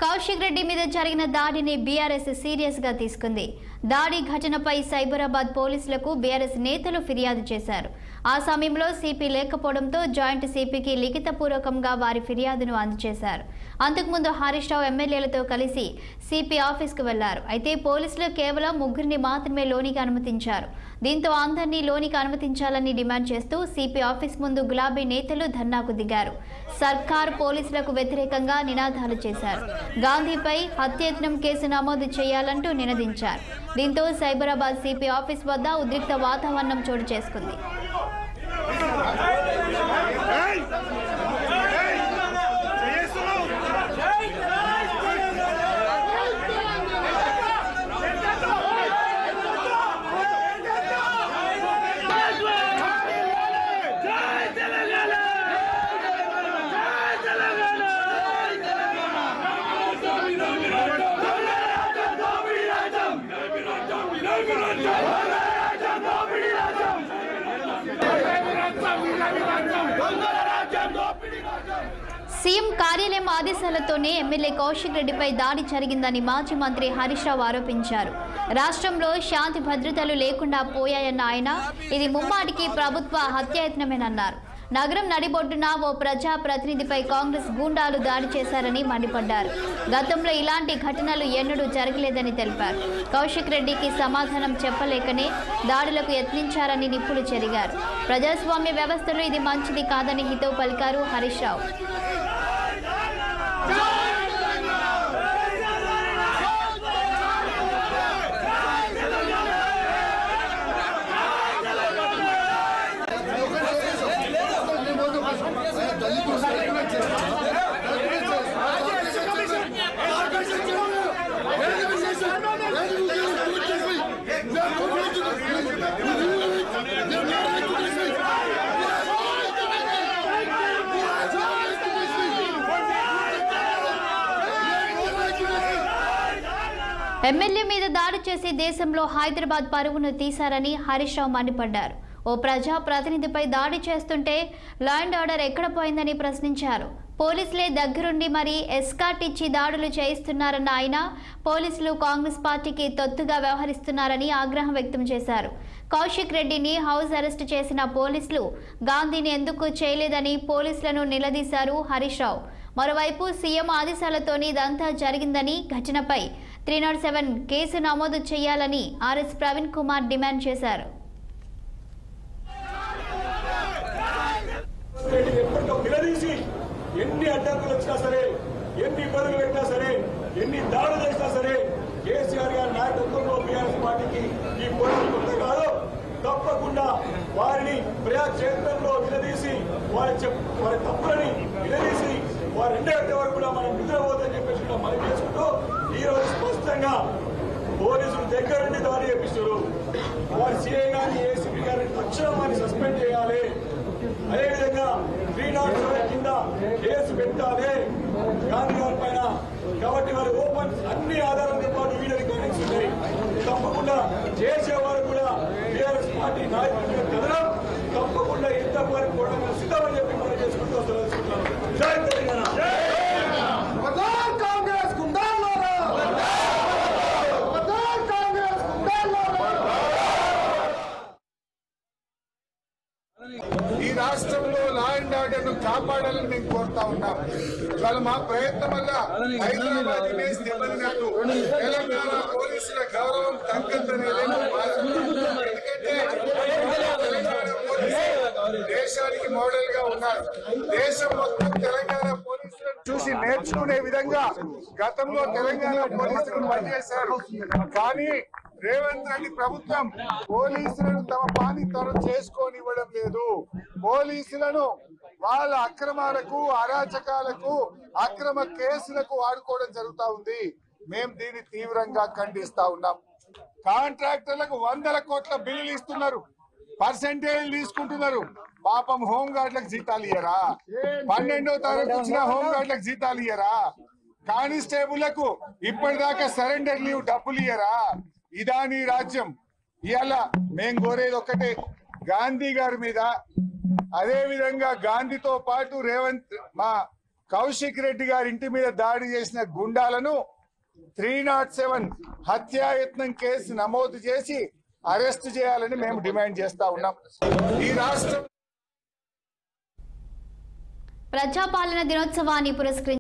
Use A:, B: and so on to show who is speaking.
A: కౌశిక్ రెడ్డి మీద జరిగిన దాడిని బీఆర్ఎస్ సీరియస్ గా తీసుకుంది. దాడి ఘటనపై సైబరాబాద్ పోలీసులకు బీఆర్ఎస్ నేతలు ఫిర్యాదు చేశారు. ఆ సమయంలో సిపి లేకపోవడంతో జాయింట్ సిపికి లిఖితపూర్వకంగా వారి ఫిర్యాదును అందజేశారు. అంతకుముందు హరీష్ రావు ఎమ్మెల్యేలతో కలిసి సిపి ఆఫీస్కు వెళ్లారు. అయితే పోలీసులు కేవలం ముగ్గురిని మాత్రమే లోనికి అనుమతించారు. దీంతో అందరినీ లోనికి అనుమతించాలని డిమాండ్ చేస్తూ సిపి ఆఫీస్ ముందు గులాబీ నేతలు ధర్నాకు దిగారు. సర్కార్ పోలీసులకు వ్యతిరేకంగా నినాదాలు చేశారు. గాంధీపై హత్యాయత్నం కేసు నమోదు చేయాలంటూ నినదించారు. దీంతో సైబరాబాద్ సిపి ఆఫీస్ వద్ద ఉద్రిక్త వాతావరణం చోటు చేసుకుంది. సీఎం కార్యాలయం ఆదేశాలతోనే ఎమ్మెల్యే కౌశిక్ రెడ్డిపై దాడి జరిగిందని మాజీ మంత్రి హరీష్ రావు ఆరోపించారు. రాష్ట్రంలో శాంతి భద్రతలు లేకుండా పోయాయన్న ఆయన ఇది ముమ్మాటికి ప్రభుత్వ హత్యాయత్నమేనన్నారు. నగరం నడిబొడ్డున ఓ ప్రజా ప్రతినిధిపై కాంగ్రెస్ గూండాలు దాడి చేశారని మండిపడ్డారు. గతంలో ఇలాంటి ఘటనలు ఎన్నడూ జరగలేదని తెలిపారు. కౌశిక్ రెడ్డికి సమాధానం చెప్పలేకనే దాడులకు యత్నించారని నిప్పులు చెరిగారు. ప్రజాస్వామ్య వ్యవస్థలో ఇది మంచిది కాదని హితవు పలికారు హరీష్ రావు. ఎమ్మెల్యే మీద దాడి చేసి దేశంలో హైదరాబాద్ పరువును తీశారని హరీష్ రావు మండిపడ్డారు. ఓ ప్రజా ప్రతినిధిపై దాడి చేస్తుంటే లా అండ్ ఆర్డర్ ఎక్కడ పోయిందని ప్రశ్నించారు. పోలీసులే దగ్గరుండి మరీ ఎస్కార్ట్ ఇచ్చి దాడులు చేయిస్తున్నారన్న ఆయన పోలీసులు కాంగ్రెస్ పార్టీకి తొత్తుగా వ్యవహరిస్తున్నారని ఆగ్రహం వ్యక్తం చేశారు. కౌశిక్ రెడ్డిని హౌస్ అరెస్ట్ చేసిన పోలీసులు గాంధీని ఎందుకు చేయలేదని పోలీసులను నిలదీశారు హరీష్ రావు. మరోవైపు సీఎం ఆదేశాలతోనే ఇదంతా జరిగిందని, ఘటనపై 307 కేసు నమోదు చేయాలని ఆర్ఎస్ ప్రవీణ్ కుమార్ డిమాండ్ చేశారు.
B: ఎన్ని అడ్డంకులు వచ్చినా సరే, ఎన్ని ఇబ్బందులు పెట్టినా సరే, ఎన్ని దాడులు చేసినా సరే, కేసీఆర్ గారి నాయకత్వంలో బీఆర్ఎస్ పార్టీకి ఈ పోటీ కొత్త కాదు. తప్పకుండా వారిని ప్రజాక్షేత్రంలో నిలదీసి వారి తప్పులని నిలదీసి వారు రెండేళ్ల వరకు కూడా మనం నిద్రపోతుందని చెప్పేసి కూడా మనం చేసుకుంటూ ఈ రోజు స్పష్టంగా పోలీసులు దగ్గరుండి దాడి చేపిస్తారు. వారి సీఐ గారిని, ఏసీపీ గారిని తక్షణం వారిని సస్పెండ్ చేయాలి. అదేవిధంగా 307 కింద కేసు పెట్టాలి గాంధీ గారి పైన. కాబట్టి వారి ఓపెన్ అన్ని ఆధారాలతో పాటు వీడియో రికార్డింగ్స్ ఉన్నాయి. తప్పకుండా చేసేవారు కూడా టీఆర్ఎస్ పార్టీ నాయకులు కదలం తప్పకుండా ఎంత వారికి కూడా సిద్ధమని చెప్పి మనం చేసుకుంటూ తెలుసుకుంటున్నాం. జై తెలంగాణ.
C: ఈ రాష్ట్రంలో లా అండ్ ఆర్డర్ ను కాపాడాలని మేము కోరుతా ఉన్నాం. ఇవాళ మా ప్రయత్నం వల్ల హైదరాబాద్ ఇమేజ్ దెబ్బతిన్నట్టు తెలంగాణ పోలీసుల గౌరవం తగ్గదని ఎందుకంటే తెలంగాణ పోలీసులు దేశానికి మోడల్ గా ఉన్నారు. దేశం మొత్తం తెలంగాణ పోలీసులను చూసి నేర్చుకునే విధంగా గతంలో తెలంగాణ పోలీసులు పనిచేశారు. కానీ రేవంత్ రెడ్డి ప్రభుత్వం పోలీసులను తమ పని తాను చేసుకోనివ్వడం లేదు. పోలీసులను వాళ్ళ అక్రమాలకు, అరాచకాలకు, అక్రమ కేసులకు వాడుకోవడం జరుగుతా ఉంది. మేము దీన్ని తీవ్రంగా ఖండిస్తా ఉన్నాం. కాంట్రాక్టర్లకు 100 కోట్ల బిల్లులు ఇస్తున్నారు, పర్సెంటేజ్ తీసుకుంటున్నారు. పాపం హోంగార్డులకు జీతాలు ఇయ్యరా? 12వ తారీఖు వచ్చిన హోంగార్డులకు జీతాలు ఇయ్యరా? కానిస్టేబుళ్లకు ఇప్పటిదాకా సరెండర్ లీవ్ డబ్బులు ఇయ్యరా? ఇదా నీ రాజ్యం? ఇవాళ మేము కోరేది ఒక్కటే, గాంధీ గారి మీద, అదే విధంగా గాంధీతో పాటు రేవంత్ మా కౌశిక్ రెడ్డి గారి ఇంటి మీద దాడి చేసిన గుండాలను 307 హత్యాయత్నం కేసు నమోదు చేసి అరెస్ట్ చేయాలని మేము డిమాండ్ చేస్తా ఉన్నాం. ఈ రాష్ట్రం
A: ప్రజాపాలన దినోత్సవాన్ని పురస్కరించి